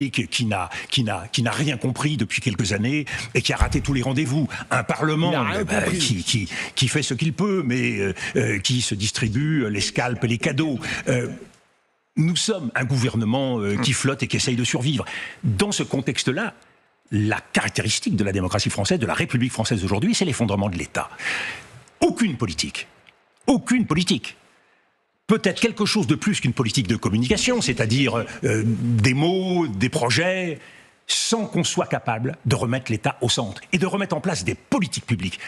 qui n'a rien compris depuis quelques années et qui a raté tous les rendez-vous. Un Parlement qui fait ce qu'il peut, mais qui se distribue les scalps et les cadeaux. Nous sommes un gouvernement qui flotte et qui essaye de survivre. Dans ce contexte-là, la caractéristique de la démocratie française, de la République française aujourd'hui, c'est l'effondrement de l'État. Aucune politique, peut-être quelque chose de plus qu'une politique de communication, c'est-à-dire des mots, des projets, sans qu'on soit capable de remettre l'État au centre et de remettre en place des politiques publiques.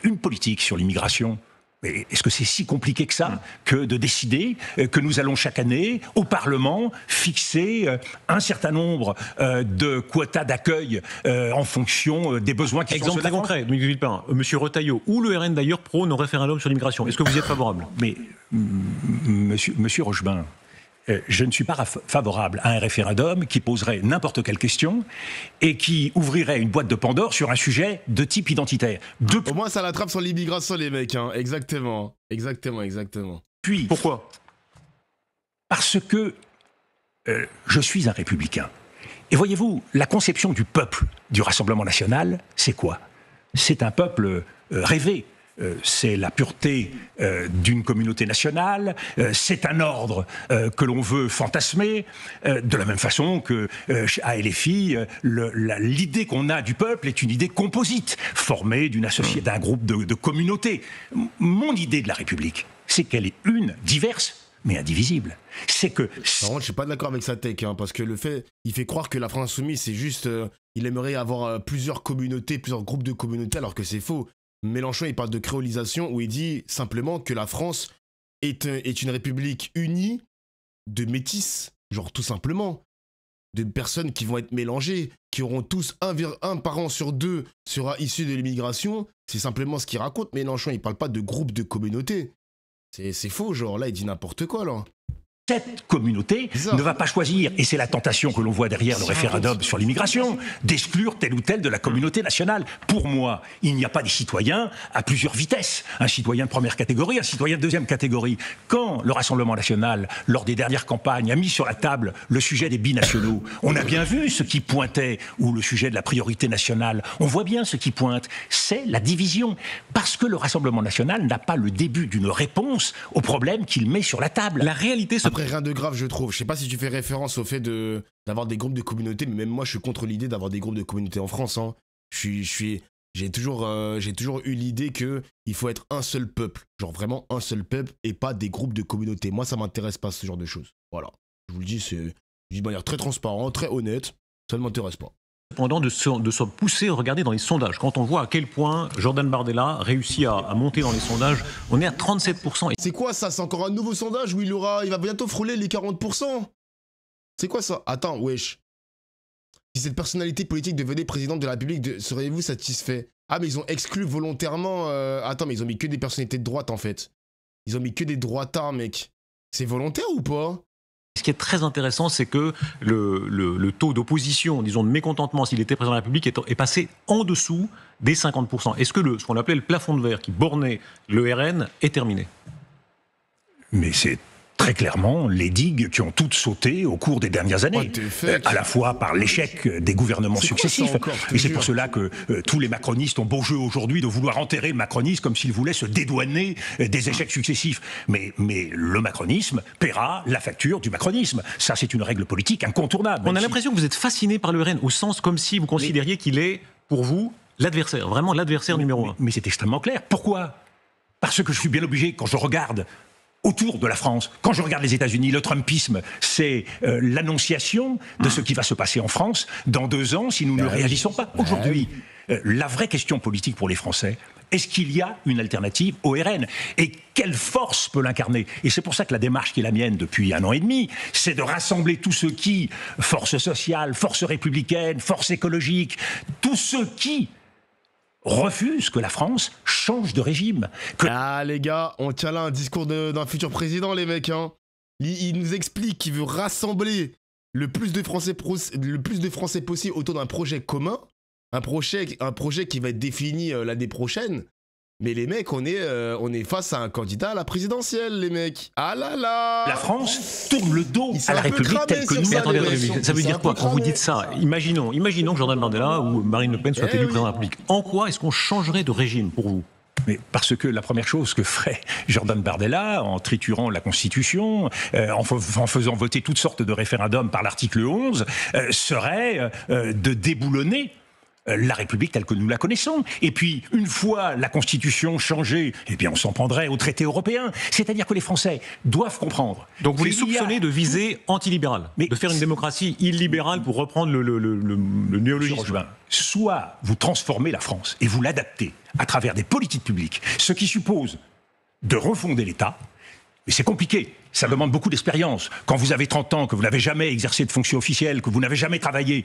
Une politique sur l'immigration. Est-ce que c'est si compliqué que ça, que de décider que nous allons chaque année, au Parlement, fixer un certain nombre de quotas d'accueil en fonction des besoins qui sont ceux de la France ? Exemple très concret, Dominique Villepin, M. Retailleau, ou le RN d'ailleurs, prône au référendum sur l'immigration. Est-ce que vous y êtes favorable ? Mais, monsieur Rochebin, je ne suis pas favorable à un référendum qui poserait n'importe quelle question et qui ouvrirait une boîte de Pandore sur un sujet de type identitaire. Au moins, ça l'attrape sur l'immigration, les mecs. Hein. Exactement. Puis, pourquoi ? Parce que je suis un républicain. Et voyez-vous, la conception du peuple du Rassemblement national, c'est quoi ? C'est un peuple rêvé. C'est la pureté d'une communauté nationale, c'est un ordre que l'on veut fantasmer, de la même façon que à LFI, l'idée qu'on a du peuple est une idée composite, formée d'un groupe de communautés. Mon idée de la République, c'est qu'elle est diverse, mais indivisible. C'est que... Par contre, je suis pas d'accord avec sa tech, hein, parce que il fait croire que la France Insoumise, c'est juste... il aimerait avoir plusieurs communautés, plusieurs groupes de communautés, alors que c'est faux. Mélenchon, il parle de créolisation où il dit simplement que la France est une république unie de métis, genre tout simplement, de personnes qui vont être mélangées, qui auront tous un parent sur deux sera issu de l'immigration. C'est simplement ce qu'il raconte. Mélenchon, il parle pas de groupe de communautés. C'est faux, genre là, il dit n'importe quoi, là. Cette communauté ne va pas choisir, et c'est la tentation que l'on voit derrière le référendum sur l'immigration, d'exclure telle ou telle de la communauté nationale. Pour moi, il n'y a pas des citoyens à plusieurs vitesses. Un citoyen de première catégorie, un citoyen de deuxième catégorie. Quand le Rassemblement national, lors des dernières campagnes, a mis sur la table le sujet des binationaux, on a bien vu ce qui pointait, ou le sujet de la priorité nationale. On voit bien ce qui pointe, c'est la division. Parce que le Rassemblement national n'a pas le début d'une réponse aux problèmes qu'il met sur la table. La réalité se... Après, rien de grave, je trouve. Je sais pas si tu fais référence au fait d'avoir des groupes de communautés, mais même moi, je suis contre l'idée d'avoir des groupes de communautés en France. Hein. J'ai toujours eu l'idée qu'il faut être un seul peuple. Genre vraiment un seul peuple et pas des groupes de communautés. Moi, ça m'intéresse pas, ce genre de choses. Voilà. Je vous le dis, de manière très transparente, très honnête. Ça ne m'intéresse pas. Cependant, de se pousser, regarder dans les sondages. Quand on voit à quel point Jordan Bardella réussit à monter dans les sondages, on est à 37%. C'est quoi ça? C'est encore un nouveau sondage où il va bientôt frôler les 40%? C'est quoi ça? Attends, wesh. Si cette personnalité politique devenait présidente de la République, seriez-vous satisfait? Ah, mais ils ont exclu volontairement... Attends, mais ils ont mis que des personnalités de droite, en fait. Ils ont mis que des droitards, mec. C'est volontaire ou pas? Ce qui est très intéressant, c'est que le taux d'opposition, disons de mécontentement s'il était président de la République, est passé en dessous des 50%. Est-ce que ce qu'on appelait le plafond de verre qui bornait le RN est terminé? Mais c'est très clairement les digues qui ont toutes sauté au cours des dernières années, à la fois par l'échec des gouvernements successifs. Et c'est pour cela que tous les macronistes ont beau jeu aujourd'hui de vouloir enterrer le macronisme comme s'ils voulaient se dédouaner des échecs successifs. Mais le macronisme paiera la facture du macronisme. Ça, c'est une règle politique incontournable. On a l'impression que vous êtes fasciné par le RN, au sens comme si vous considériez qu'il est, pour vous, l'adversaire, vraiment l'adversaire numéro un. Mais c'est extrêmement clair. Pourquoi? Parce que je suis bien obligé, quand je regarde autour de la France, quand je regarde les États-Unis, le Trumpisme, c'est l'annonciation de ce qui va se passer en France dans 2 ans si nous ne réagissons pas. Aujourd'hui, la vraie question politique pour les Français, est-ce qu'il y a une alternative au RN? Et quelle force peut l'incarner? Et c'est pour ça que la démarche qui est la mienne depuis 1 an et demi, c'est de rassembler tous ceux qui, force sociale, force républicaine, force écologique, tous ceux qui refuse que la France change de régime. Ah les gars, on tient là un discours d'un futur président les mecs. Hein. Il nous explique qu'il veut rassembler le plus de Français possible autour d'un projet commun. Un projet qui va être défini l'année prochaine. Mais les mecs, on est face à un candidat à la présidentielle, les mecs. Ah là là. La France tourne le dos à la République telle que nous. Mais attendez, ça veut dire quoi quand vous dites ça? Imaginons que Jordan Bardella ou Marine Le Pen soient élus président de la République. En quoi est-ce qu'on changerait de régime pour vous? Mais parce que la première chose que ferait Jordan Bardella, en triturant la Constitution, en faisant voter toutes sortes de référendums par l'article 11, serait de déboulonner la République telle que nous la connaissons. Et puis, une fois la Constitution changée, eh bien, on s'en prendrait au traité européen. C'est-à-dire que les Français doivent comprendre. Donc vous les soupçonnez de viser antilibéral, de faire une démocratie illibérale pour reprendre le néologisme. Soit vous transformez la France et vous l'adaptez à travers des politiques publiques, ce qui suppose de refonder l'État. Mais c'est compliqué, ça demande beaucoup d'expérience. Quand vous avez 30 ans, que vous n'avez jamais exercé de fonction officielle, que vous n'avez jamais travaillé,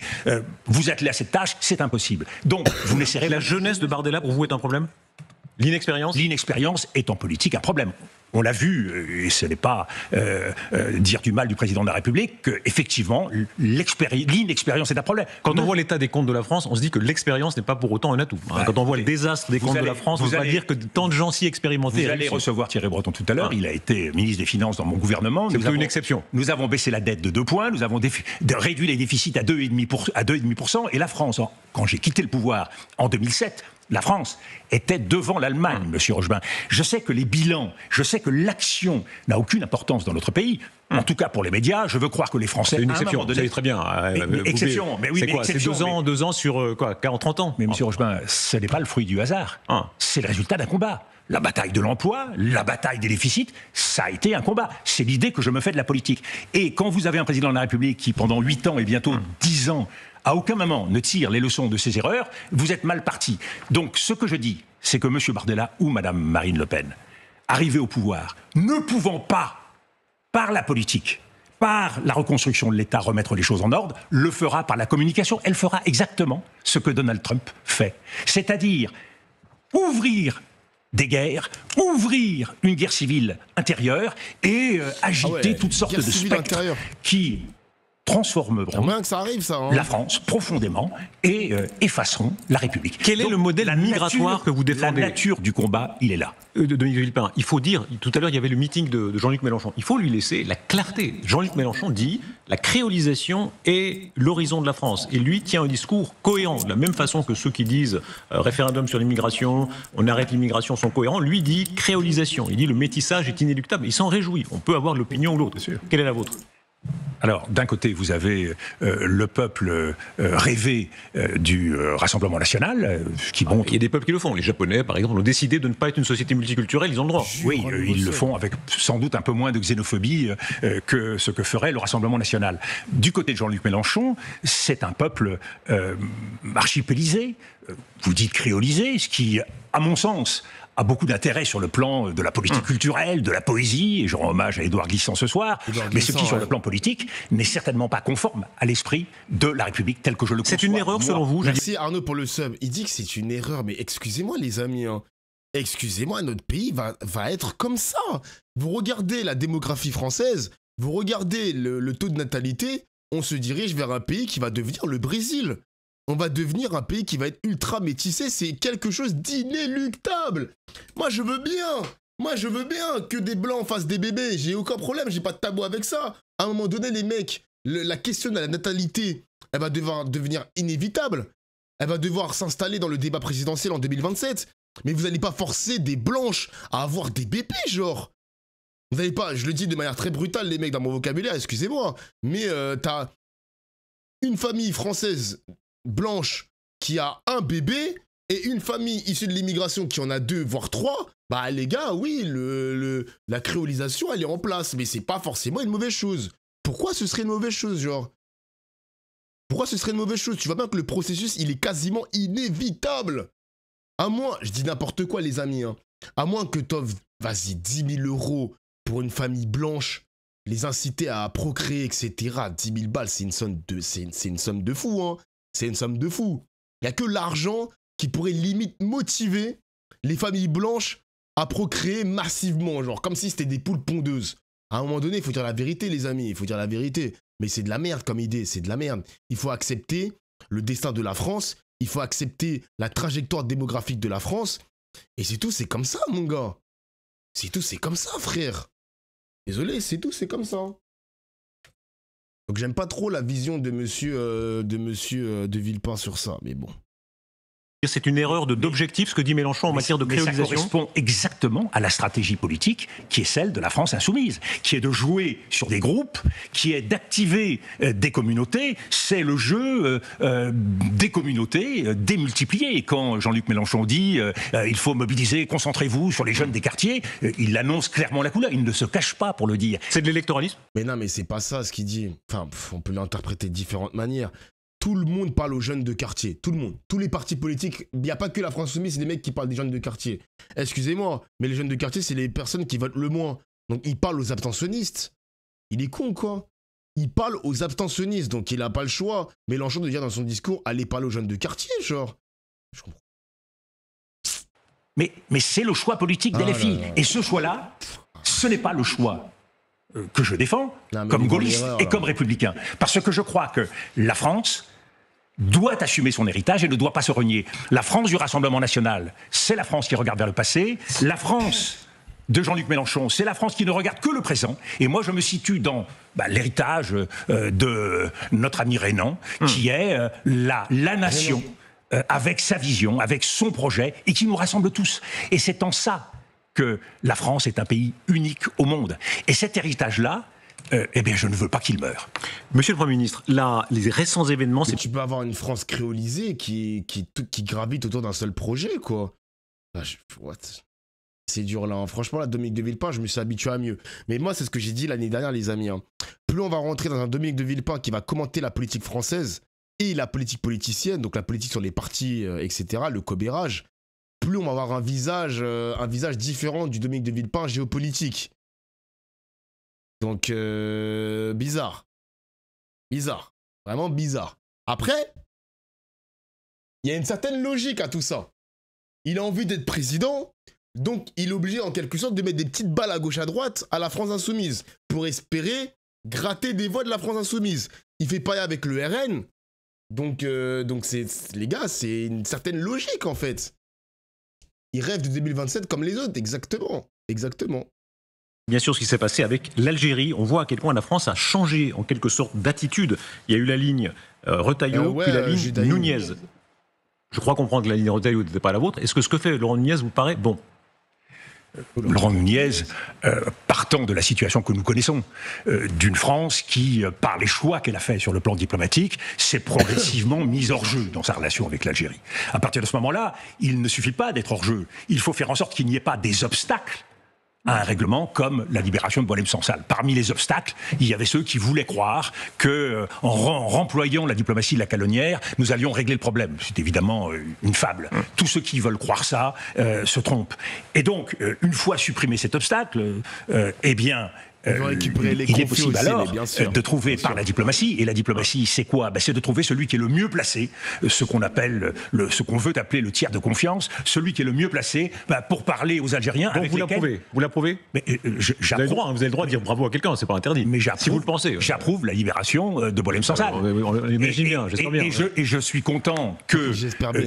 vous attelez à cette tâche, c'est impossible. Donc, vous laisserez... La jeunesse de Bardella, pour vous, est un problème? L'inexpérience? L'inexpérience est en politique un problème. On l'a vu, et ce n'est pas dire du mal du président de la République, qu'effectivement, l'inexpérience est un problème. Quand on voit l'état des comptes de la France, on se dit que l'expérience n'est pas pour autant un atout. Quand on voit le désastre des comptes de la France, on ne peut pas dire que tant de gens si expérimentés... Vous allez recevoir Thierry Breton tout à l'heure, il a été ministre des Finances dans mon gouvernement. C'est plutôt une exception. Nous avons baissé la dette de 2 points, nous avons réduit les déficits à 2,5%, et la France, quand j'ai quitté le pouvoir en 2007... La France était devant l'Allemagne, monsieur Rochebin. Je sais que les bilans, je sais que l'action n'a aucune importance dans notre pays. En tout cas, pour les médias, je veux croire que les Français... C'est une exception, vous savez très bien. Exception, mais oui, c'est quoi? C'est 2 ans sur quoi, 30 ans? Mais monsieur Rochebin, ce n'est pas le fruit du hasard. C'est le résultat d'un combat. La bataille de l'emploi, la bataille des déficits, ça a été un combat. C'est l'idée que je me fais de la politique. Et quand vous avez un président de la République qui, pendant 8 ans et bientôt 10 ans, à aucun moment ne tire les leçons de ses erreurs, vous êtes mal parti. Donc ce que je dis, c'est que M. Bardella ou Mme Marine Le Pen, arrivés au pouvoir, ne pouvant pas, par la politique, par la reconstruction de l'État, remettre les choses en ordre, le fera par la communication. Elle fera exactement ce que Donald Trump fait. C'est-à-dire ouvrir des guerres, ouvrir une guerre civile intérieure et agiter toutes sortes de spectres qui transformeront que ça arrive, ça, la France profondément et effaceront la République. Quel est le modèle migratoire que vous défendez? La nature du combat, il est là. Dominique de Villepin, il faut dire, tout à l'heure il y avait le meeting de Jean-Luc Mélenchon, il faut lui laisser la clarté. Jean-Luc Mélenchon dit la créolisation est l'horizon de la France. Et lui tient un discours cohérent. De la même façon que ceux qui disent référendum sur l'immigration, on arrête l'immigration sont cohérents, lui dit créolisation. Il dit le métissage est inéluctable. Il s'en réjouit. On peut avoir l'opinion ou l'autre. Quelle est la vôtre? Alors, d'un côté, vous avez le peuple rêvé du Rassemblement national, qui montre... Il y a des peuples qui le font. Les Japonais, par exemple, ont décidé de ne pas être une société multiculturelle, ils ont le droit. Oui, ils le font avec sans doute un peu moins de xénophobie que ce que ferait le Rassemblement national. Du côté de Jean-Luc Mélenchon, c'est un peuple archipélisé, vous dites créolisé, ce qui, à mon sens, a beaucoup d'intérêt sur le plan de la politique culturelle, de la poésie, et je rends hommage à Édouard Glissant ce soir, mais ce qui, sur le plan politique, n'est certainement pas conforme à l'esprit de la République telle que je le conçois. C'est une erreur selon vous? Merci Arnaud pour le sub. Il dit que c'est une erreur, mais excusez-moi les amis, excusez-moi, notre pays va être comme ça. Vous regardez la démographie française, vous regardez le taux de natalité, on se dirige vers un pays qui va devenir le Brésil. On va devenir un pays qui va être ultra métissé, c'est quelque chose d'inéluctable. Moi je veux bien que des blancs fassent des bébés, j'ai aucun problème, j'ai pas de tabou avec ça. À un moment donné les mecs, la question de la natalité, elle va devoir devenir inévitable. Elle va devoir s'installer dans le débat présidentiel en 2027. Mais vous n'allez pas forcer des blanches à avoir des bébés, genre. Vous n'allez pas, je le dis de manière très brutale les mecs dans mon vocabulaire, excusez-moi, mais t'as une famille française blanche qui a un bébé et une famille issue de l'immigration qui en a 2 voire 3, bah les gars, oui, la créolisation elle est en place, mais c'est pas forcément une mauvaise chose. Pourquoi ce serait une mauvaise chose, genre? Pourquoi ce serait une mauvaise chose? Tu vois bien que le processus il est quasiment inévitable. À moins, je dis n'importe quoi les amis, à moins que t'offres, vas-y, 10 000 € pour une famille blanche, les inciter à procréer, etc. 10 000 balles, c'est une somme de fou, hein. C'est une somme de fou. Il n'y a que l'argent qui pourrait limite motiver les familles blanches à procréer massivement, genre comme si c'était des poules pondeuses. À un moment donné, il faut dire la vérité, les amis, il faut dire la vérité. Mais c'est de la merde comme idée, c'est de la merde. Il faut accepter le destin de la France, il faut accepter la trajectoire démographique de la France, Et c'est tout, c'est comme ça, mon gars. C'est tout, c'est comme ça, frère. Désolé, c'est tout, c'est comme ça. Donc j'aime pas trop la vision de monsieur de Villepin sur ça, mais bon. C'est une erreur d'objectif, ce que dit Mélenchon en matière de créolisation. Ça correspond exactement à la stratégie politique qui est celle de la France insoumise, qui est de jouer sur des groupes, qui est d'activer des communautés. C'est le jeu des communautés démultipliées. Et quand Jean-Luc Mélenchon dit il faut mobiliser, concentrez-vous sur les jeunes des quartiers, il annonce clairement la couleur. Il ne se cache pas pour le dire. C'est de l'électoralisme. Mais non, mais c'est pas ça ce qu'il dit. Enfin, on peut l'interpréter de différentes manières. Tout le monde parle aux jeunes de quartier. Tout le monde. Tous les partis politiques. Il n'y a pas que la France Insoumise, c'est des mecs qui parlent des jeunes de quartier. Excusez-moi, mais les jeunes de quartier, c'est les personnes qui votent le moins. Donc, il parle aux abstentionnistes. Il est con, quoi. Il parle aux abstentionnistes. Donc, il n'a pas le choix. Mélenchon de dire dans son discours, allez parler aux jeunes de quartier, genre. Je comprends. Mais c'est le choix politique des LFI. Et ce choix-là, ce n'est pas le choix que je défends comme gaulliste et comme républicain. Parce que je crois que la France doit assumer son héritage et ne doit pas se renier. La France du Rassemblement national, c'est la France qui regarde vers le passé. La France de Jean-Luc Mélenchon, c'est la France qui ne regarde que le présent. Et moi, je me situe dans l'héritage de notre ami Renan, qui est la nation avec sa vision, avec son projet, et qui nous rassemble tous. Et c'est en ça que la France est un pays unique au monde. Et cet héritage-là, eh bien, je ne veux pas qu'il meure. Monsieur le Premier ministre, là, les récents événements... Tu peux avoir une France créolisée qui gravite autour d'un seul projet, quoi. C'est dur, là. Hein. Franchement, là, Dominique de Villepin, je me suis habitué à mieux. Mais moi, c'est ce que j'ai dit l'année dernière, les amis. Hein. Plus on va rentrer dans un Dominique de Villepin qui va commenter la politique française et la politique politicienne, donc la politique sur les partis, etc., le cobérage, plus on va avoir un visage différent du Dominique de Villepin géopolitique. Donc, bizarre. Bizarre. Vraiment bizarre. Après, il y a une certaine logique à tout ça. Il a envie d'être président, donc il est obligé en quelque sorte de mettre des petites balles à gauche à droite à la France Insoumise pour espérer gratter des voix de la France Insoumise. Il fait pareil avec le RN. Donc les gars, c'est une certaine logique en fait. Il rêve de 2027 comme les autres, exactement. Exactement. Bien sûr, ce qui s'est passé avec l'Algérie, on voit à quel point la France a changé en quelque sorte d'attitude. Il y a eu la ligne Retailleau, puis la ligne Nunez. Je crois comprendre que la ligne Retailleau n'était pas la vôtre. Est-ce que ce que fait Laurent Nunez vous paraît bon ? Laurent Nunez, partant de la situation que nous connaissons, d'une France qui, par les choix qu'elle a faits sur le plan diplomatique, s'est progressivement mise hors jeu dans sa relation avec l'Algérie. À partir de ce moment-là, il ne suffit pas d'être hors jeu. Il faut faire en sorte qu'il n'y ait pas des obstacles à un règlement comme la libération de Boualem-Sansal. Parmi les obstacles, il y avait ceux qui voulaient croire que, en remployant la diplomatie de la calonnière, nous allions régler le problème. C'est évidemment une fable. Tous ceux qui veulent croire ça se trompent. Et donc, une fois supprimé cet obstacle, eh bien, il est possible aussi, alors de trouver par la diplomatie, et la diplomatie c'est quoi ? C'est de trouver celui qui est le mieux placé, ce qu'on veut appeler le tiers de confiance, celui qui est le mieux placé pour parler aux Algériens. Donc vous l'approuvez Mais vous avez le droit de dire bravo à quelqu'un, c'est pas interdit. Mais si vous le pensez. J'approuve la libération de Boualem-Sansal. On imagine bien, j'espère bien. Et je suis content que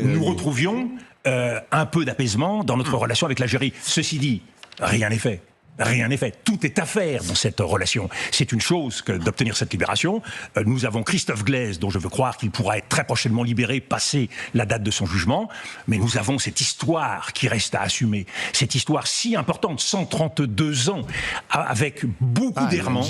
nous retrouvions un peu d'apaisement dans notre relation avec l'Algérie. Ceci dit, rien n'est fait. Rien n'est fait. Tout est à faire dans cette relation. C'est une chose que d'obtenir cette libération. Nous avons Christophe Glaise, dont je veux croire qu'il pourra être très prochainement libéré, passé la date de son jugement. Mais nous avons cette histoire qui reste à assumer. Cette histoire si importante, 132 ans, avec beaucoup d'errements,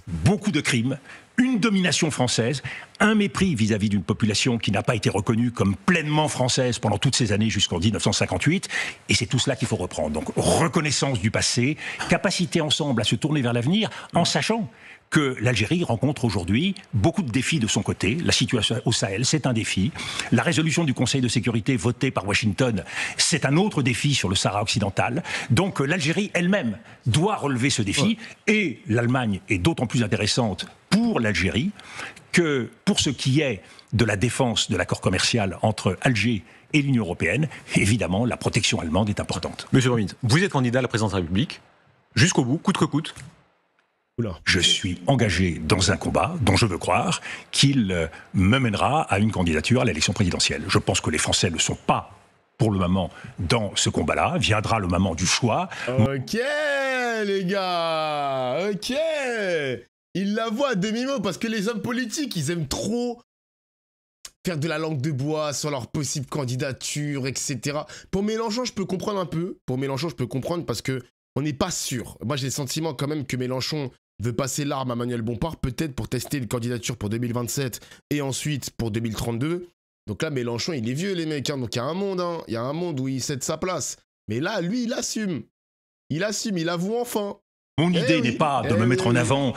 beaucoup de crimes, une domination française, un mépris vis-à-vis d'une population qui n'a pas été reconnue comme pleinement française pendant toutes ces années jusqu'en 1958, et c'est tout cela qu'il faut reprendre. Donc reconnaissance du passé, capacité ensemble à se tourner vers l'avenir, en sachant que l'Algérie rencontre aujourd'hui beaucoup de défis de son côté. La situation au Sahel, c'est un défi. La résolution du Conseil de sécurité votée par Washington, c'est un autre défi sur le Sahara occidental. Donc l'Algérie elle-même doit relever ce défi, et l'Allemagne est d'autant plus intéressante pour l'Algérie que pour ce qui est de la défense de l'accord commercial entre Alger et l'Union européenne, évidemment, la protection allemande est importante. Monsieur Romit, vous êtes candidat à la présidence de la République, jusqu'au bout, coûte que coûte. Je suis engagé dans un combat dont je veux croire qu'il me mènera à une candidature à l'élection présidentielle. Je pense que les Français ne sont pas pour le moment dans ce combat-là. Viendra le moment du choix. Ok, les gars. Ok. Il la voit à demi-mot parce que les hommes politiques, ils aiment trop faire de la langue de bois sur leur possible candidature, etc. Pour Mélenchon, je peux comprendre un peu. Pour Mélenchon, je peux comprendre parce que on n'est pas sûr. Moi, j'ai le sentiment quand même que Mélenchon veut passer l'arme à Manuel Bompard, peut-être pour tester une candidature pour 2027 et ensuite pour 2032. Donc là, Mélenchon, il est vieux, les mecs. Hein. Donc il y a un monde, hein. Il y a un monde où il cède sa place. Mais là, lui, il assume. Il assume, il avoue enfin. Mon idée n'est pas de me mettre en avant,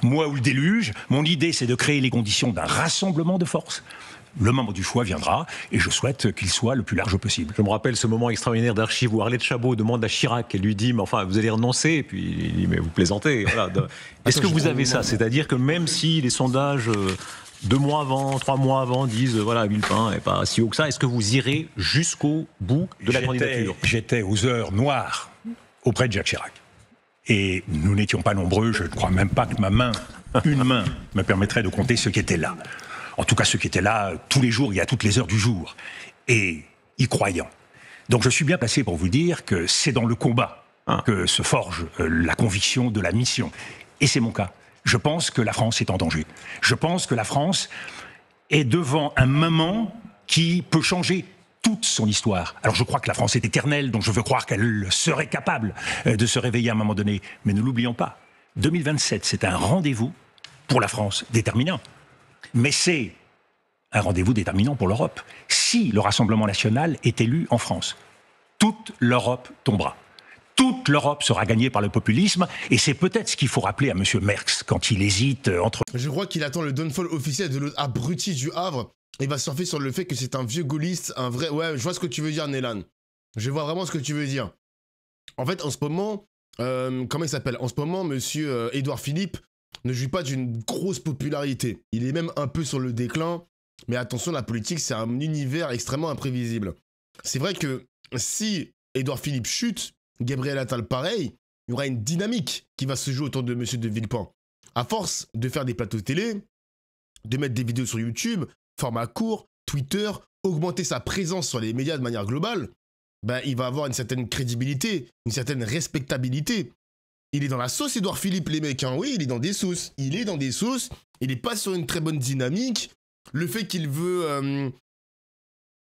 moi ou le déluge. Mon idée, c'est de créer les conditions d'un rassemblement de forces. Le moment du choix viendra et je souhaite qu'il soit le plus large possible. Je me rappelle ce moment extraordinaire d'archives où Arlette Chabot demande à Chirac et lui dit « Mais enfin, vous allez renoncer ?» Et puis il dit « Mais vous plaisantez. » Voilà. Est-ce que vous avez ça? C'est-à-dire que même si les sondages 2 mois avant, 3 mois avant disent « Voilà, Villepin n'est pas si haut que ça », est-ce que vous irez jusqu'au bout de la candidature? J'étais aux heures noires auprès de Jacques Chirac. Et nous n'étions pas nombreux, je ne crois même pas que une main, me permettrait de compter ceux qui étaient là. En tout cas, ceux qui étaient là tous les jours et à toutes les heures du jour. Et y croyant. Donc je suis bien placé pour vous dire que c'est dans le combat que se forge la conviction de la mission. Et c'est mon cas. Je pense que la France est en danger. Je pense que la France est devant un moment qui peut changer toute son histoire. Alors je crois que la France est éternelle, donc je veux croire qu'elle serait capable de se réveiller à un moment donné. Mais ne l'oublions pas, 2027, c'est un rendez-vous pour la France déterminant. Mais c'est un rendez-vous déterminant pour l'Europe. Si le Rassemblement national est élu en France, toute l'Europe tombera. Toute l'Europe sera gagnée par le populisme, et c'est peut-être ce qu'il faut rappeler à M. Merckx quand il hésite entre... Je crois qu'il attend le downfall officiel de l'autre abruti du Havre. Il va surfer sur le fait que c'est un vieux gaulliste, un vrai... Ouais, je vois ce que tu veux dire, Nélan. Je vois vraiment ce que tu veux dire. En fait, en ce moment, comment il s'appelle? En ce moment, monsieur Édouard Philippe ne jouit pas d'une grosse popularité. Il est même un peu sur le déclin. Mais attention, la politique, c'est un univers extrêmement imprévisible. C'est vrai que si Édouard Philippe chute, Gabriel Attal pareil, il y aura une dynamique qui va se jouer autour de monsieur de Villepin. À force de faire des plateaux télé, de mettre des vidéos sur YouTube, format court, Twitter, augmenter sa présence sur les médias de manière globale, ben, il va avoir une certaine crédibilité, une certaine respectabilité. Il est dans la sauce, Édouard Philippe, les mecs. Hein. Oui, il est dans des sauces. Il est dans des sauces. Il n'est pas sur une très bonne dynamique. Le fait qu'il veut...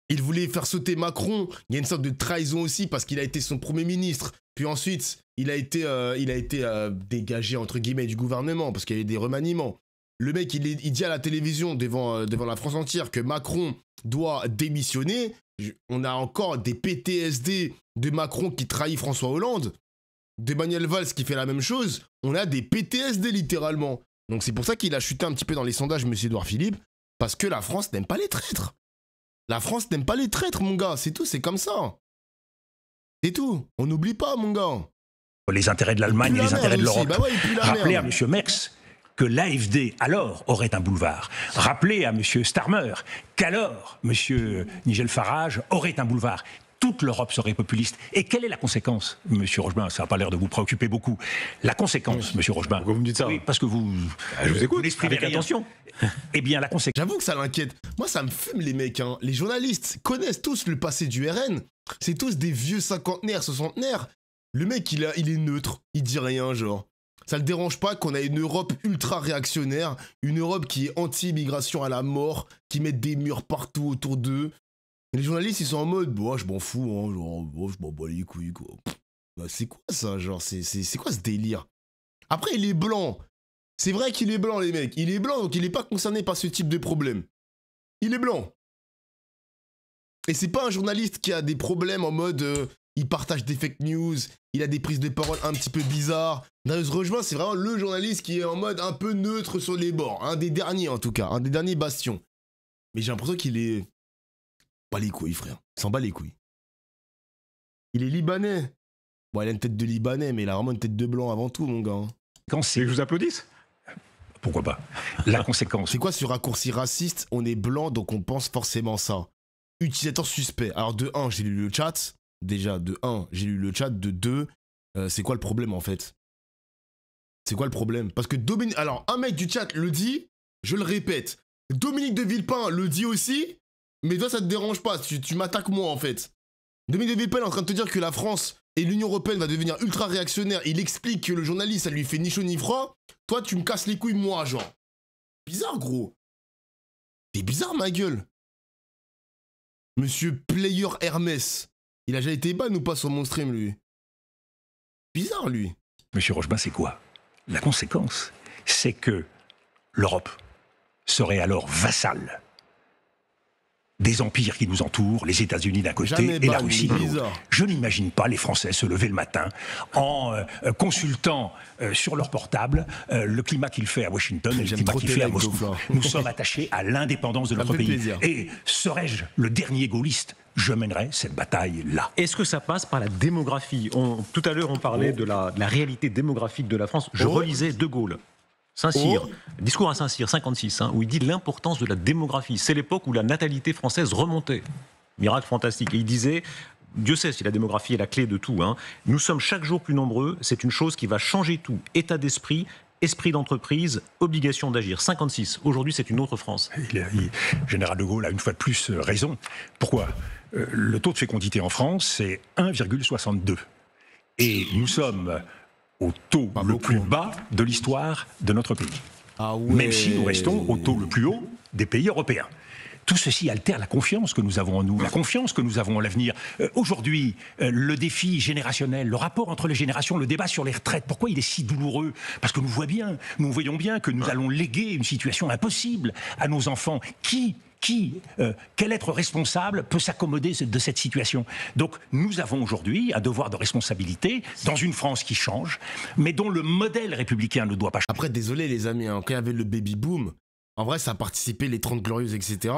il voulait faire sauter Macron. Il y a une sorte de trahison aussi parce qu'il a été son Premier ministre. Puis ensuite, il a été dégagé, entre guillemets, du gouvernement parce qu'il y avait des remaniements. Le mec, il dit à la télévision, devant la France entière, que Macron doit démissionner. On a encore des PTSD de Macron qui trahit François Hollande. De Manuel Valls qui fait la même chose. On a des PTSD, littéralement. Donc c'est pour ça qu'il a chuté un petit peu dans les sondages, monsieur Édouard Philippe. Parce que la France n'aime pas les traîtres. La France n'aime pas les traîtres, mon gars. C'est tout, c'est comme ça. C'est tout. On n'oublie pas, mon gars. Les intérêts de l'Allemagne et les intérêts de l'Europe. Bah ouais, rappelez à M. Merckx que l'AfD, alors, aurait un boulevard. Rappelez à M. Starmer qu'alors, M. Nigel Farage aurait un boulevard. Toute l'Europe serait populiste. Et quelle est la conséquence, M. Rochebin? Ça n'a pas l'air de vous préoccuper beaucoup. La conséquence, M. Rochebin. Pourquoi vous me dites ça? Oui, parce que vous... je vous écoute, avec attention. Eh bien, la conséquence... J'avoue que ça l'inquiète. Moi, ça me fume, les mecs. Hein. Les journalistes connaissent tous le passé du RN. C'est tous des vieux cinquantenaires, soixantenaires. Le mec, il est neutre. Il dit rien, genre. Ça le dérange pas qu'on a une Europe ultra réactionnaire, une Europe qui est anti-immigration à la mort, qui met des murs partout autour d'eux. Les journalistes, ils sont en mode, bah, je m'en fous, hein, genre, je m'en bats les couilles, quoi. Bah, c'est quoi ça, genre, c'est quoi ce délire? Après, il est blanc. C'est vrai qu'il est blanc, les mecs. Il est blanc, donc il est pas concerné par ce type de problème. Il est blanc. Et c'est pas un journaliste qui a des problèmes en mode, il partage des fake news, il a des prises de parole un petit peu bizarres. Darius Rochebin, c'est vraiment le journaliste qui est en mode un peu neutre sur les bords. Un des derniers, en tout cas. Un des derniers bastions. Mais j'ai l'impression qu'il est... Pas les couilles, frère. Il s'en bat les couilles. Il est libanais. Bon, il a une tête de libanais, mais il a vraiment une tête de blanc avant tout, mon gars. Quand c'est que je vous applaudisse? Pourquoi pas? La conséquence. C'est quoi ce raccourci raciste? On est blanc, donc on pense forcément ça. Utilisateur suspect. Alors, de 1, j'ai lu le chat. Déjà, de 1, j'ai lu le chat. De 2, c'est quoi le problème, en fait? C'est quoi le problème? Parce que Dominique... Alors, un mec du chat le dit, je le répète. Dominique de Villepin le dit aussi. Mais toi, ça te dérange pas, tu m'attaques moi en fait. Dominique de Villepin est en train de te dire que la France et l'Union Européenne va devenir ultra réactionnaire. Il explique que le journaliste, ça lui fait ni chaud ni froid. Toi, tu me casses les couilles, moi, genre. Bizarre, gros. T'es bizarre, ma gueule. Monsieur Player Hermès. Il a déjà été ban ou pas sur mon stream, lui? Bizarre, lui. Monsieur Rochebin, c'est quoi? La conséquence, c'est que l'Europe serait alors vassale des empires qui nous entourent, les États-Unis d'un côté et la Russie de l'autre. Je n'imagine pas les Français se lever le matin en consultant sur leur portable le climat qu'il fait à Washington et le climat qu'il fait à Moscou. Nous sommes attachés à l'indépendance de notre pays. Plaisir. Et serais-je le dernier gaulliste, je mènerai cette bataille-là. Est-ce que ça passe par la démographie? Tout à l'heure, on parlait de la réalité démographique de la France. Je relisais De Gaulle. Saint-Cyr, discours à Saint-Cyr, 56, où il dit l'importance de la démographie. C'est l'époque où la natalité française remontait. Miracle fantastique. Et il disait, Dieu sait si la démographie est la clé de tout. Nous sommes chaque jour plus nombreux, c'est une chose qui va changer tout. État d'esprit, esprit d'entreprise, obligation d'agir. 56. Aujourd'hui, c'est une autre France. Général de Gaulle a une fois de plus raison. Pourquoi? Le taux de fécondité en France, c'est 1,62. Et nous sommes au taux le plus bas de l'histoire de notre pays. Ah ouais. Même si nous restons au taux le plus haut des pays européens. Tout ceci altère la confiance que nous avons en nous, la confiance que nous avons en l'avenir. Aujourd'hui, le défi générationnel, le rapport entre les générations, le débat sur les retraites, pourquoi il est si douloureux? Parce que nous voyons bien que nous allons léguer une situation impossible à nos enfants. Quel être responsable peut s'accommoder de cette situation? Donc nous avons aujourd'hui un devoir de responsabilité dans une France qui change, mais dont le modèle républicain ne doit pas changer. Après, désolé les amis, quand il y avait le baby-boom, en vrai ça a participé, les 30 Glorieuses, etc.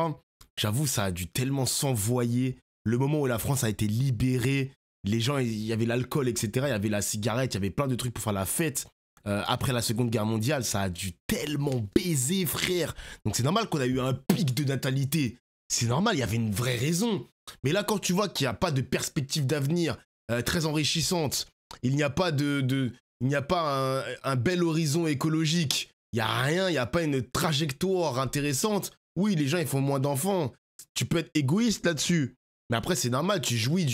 J'avoue, ça a dû tellement s'envoyer. Le moment où la France a été libérée, les gens, il y avait l'alcool, etc. Il y avait la cigarette, il y avait plein de trucs pour faire la fête. Après la Seconde Guerre mondiale, ça a dû tellement baiser, frère. Donc c'est normal qu'on a eu un pic de natalité. C'est normal, il y avait une vraie raison. Mais là, quand tu vois qu'il n'y a pas de perspective d'avenir très enrichissante, il n'y a pas un bel horizon écologique, il n'y a rien, il n'y a pas une trajectoire intéressante. Oui, les gens, ils font moins d'enfants. Tu peux être égoïste là-dessus. Mais après, c'est normal, tu ne jouis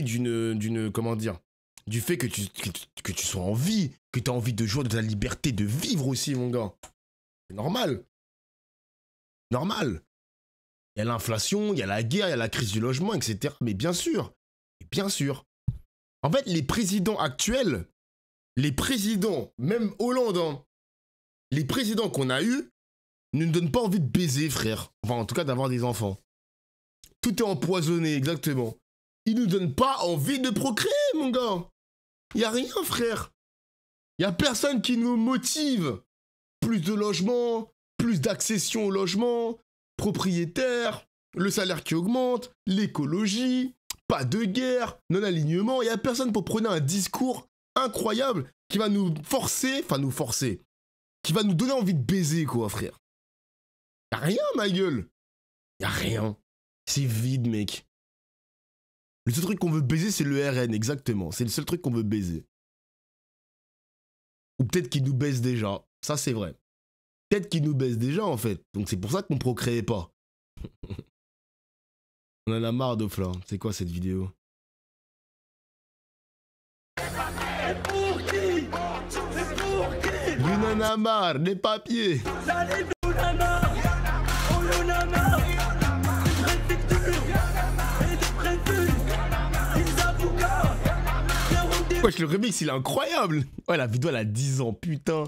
d'une, comment dire, du fait que tu sois en vie, que tu as envie de jouir de ta liberté de vivre aussi, mon gars. C'est normal. Normal. Il y a l'inflation, il y a la guerre, il y a la crise du logement, etc. Mais bien sûr. Bien sûr. En fait, les présidents actuels, même Hollande, les présidents qu'on a eus, ne nous donnent pas envie de baiser, frère. Enfin, en tout cas, d'avoir des enfants. Tout est empoisonné, exactement. Ils nous donnent pas envie de procréer, mon gars. Il n'y a rien, frère. Il n'y a personne qui nous motive. Plus de logements, plus d'accession au logement, propriétaire, le salaire qui augmente, l'écologie, pas de guerre, non-alignement. Il n'y a personne pour prôner un discours incroyable qui va nous forcer, qui va nous donner envie de baiser, quoi, frère. Il n'y a rien, ma gueule. Il n'y a rien. C'est vide, mec. Le seul truc qu'on veut baiser, c'est le RN, exactement. C'est le seul truc qu'on veut baiser. Ou peut-être qu'il nous baise déjà. Ça, c'est vrai. Peut-être qu'il nous baise déjà, en fait. Donc c'est pour ça qu'on procréait pas. On en a marre de là. C'est quoi cette vidéo? Et pour qui? On en a marre, les papiers. Wesh, le remix, il est incroyable. Ouais, la vidéo, elle a 10 ans, putain.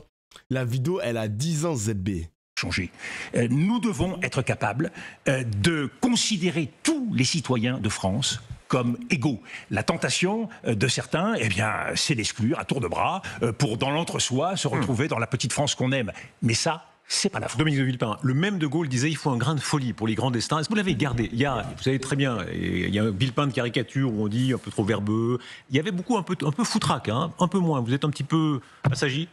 La vidéo, elle a 10 ans, ZB. Changer. Nous devons être capables de considérer tous les citoyens de France comme égaux. La tentation de certains, eh bien, c'est d'exclure à tour de bras pour, dans l'entre-soi, se retrouver dans la petite France qu'on aime. Mais ça, c'est pas la France. Dominique de Villepin, le même de Gaulle disait il faut un grain de folie pour les grands destins. Est-ce que vous l'avez gardé? Il y a, vous savez très bien, il y a un Villepin de caricature où on dit un peu trop verbeux. Il y avait beaucoup un peu foutraque, un peu moins. Vous êtes un petit peu assagi,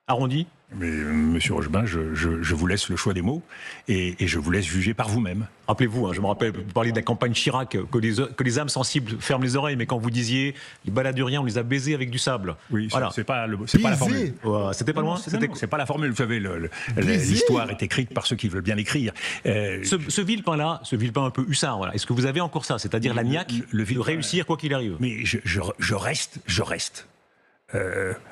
arrondi. Mais monsieur Rochebin, je vous laisse le choix des mots et je vous laisse juger par vous-même. Rappelez-vous, hein, je me rappelle, vous parliez de la campagne Chirac, que les âmes sensibles ferment les oreilles, mais quand vous disiez les baladuriens, on les a baisés avec du sable. Oui, voilà. C'est pas la formule. C'était pas loin. C'est pas la formule. Vous savez, l'histoire est écrite par ceux qui veulent bien l'écrire. Ce Villepin-là, ce Villepin un peu hussard, voilà. Est-ce que vous avez encore ça, c'est-à-dire la niaque de réussir quoi qu'il arrive? Mais je reste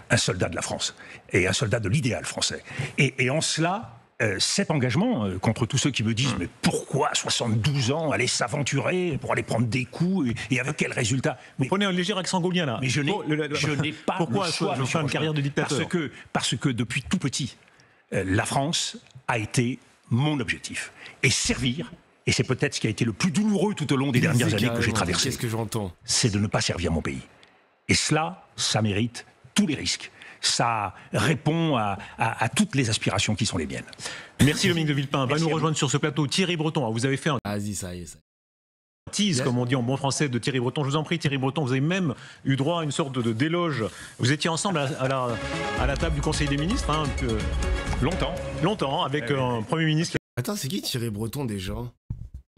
un soldat de la France et un soldat de l'idéal français. Et en cela, cet engagement contre tous ceux qui me disent mais pourquoi 72 ans aller s'aventurer pour aller prendre des coups et avec quel résultat? Vous prenez un léger accent gaulien là. Mais je n'ai pas pourquoi le choix je fais une carrière de dictateur? Parce que depuis tout petit, la France a été mon objectif. Et servir, et c'est peut-être ce qui a été le plus douloureux tout au long des dernières années que j'ai traversées. Qu'est-ce que j'entends? C'est de ne pas servir mon pays. Et cela, ça mérite tous les risques. Ça répond à toutes les aspirations qui sont les miennes. Merci Dominique de Villepin. Va nous rejoindre sur ce plateau Thierry Breton. Vous avez fait un Vas-y, ça y est. tease, comme on dit en bon français, de Thierry Breton. Je vous en prie, Thierry Breton, vous avez même eu droit à une sorte de déloge. Vous étiez ensemble à la table du Conseil des ministres, hein, longtemps, avec un Premier ministre. Attends, c'est qui Thierry Breton déjà?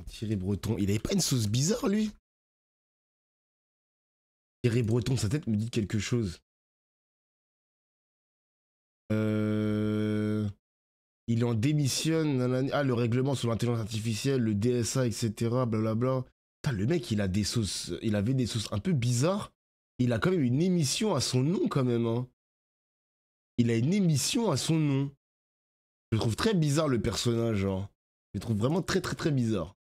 Thierry Breton, il avait pas une sauce bizarre lui? Thierry Breton, sa tête me dit quelque chose. Il en démissionne. Ah, le règlement sur l'intelligence artificielle, le DSA, etc. Blablabla. Putain, le mec, il avait des sauces un peu bizarres. Il a quand même une émission à son nom, quand même. Hein. Il a une émission à son nom. Je trouve très bizarre le personnage. Hein. Je le trouve vraiment très, très, très bizarre.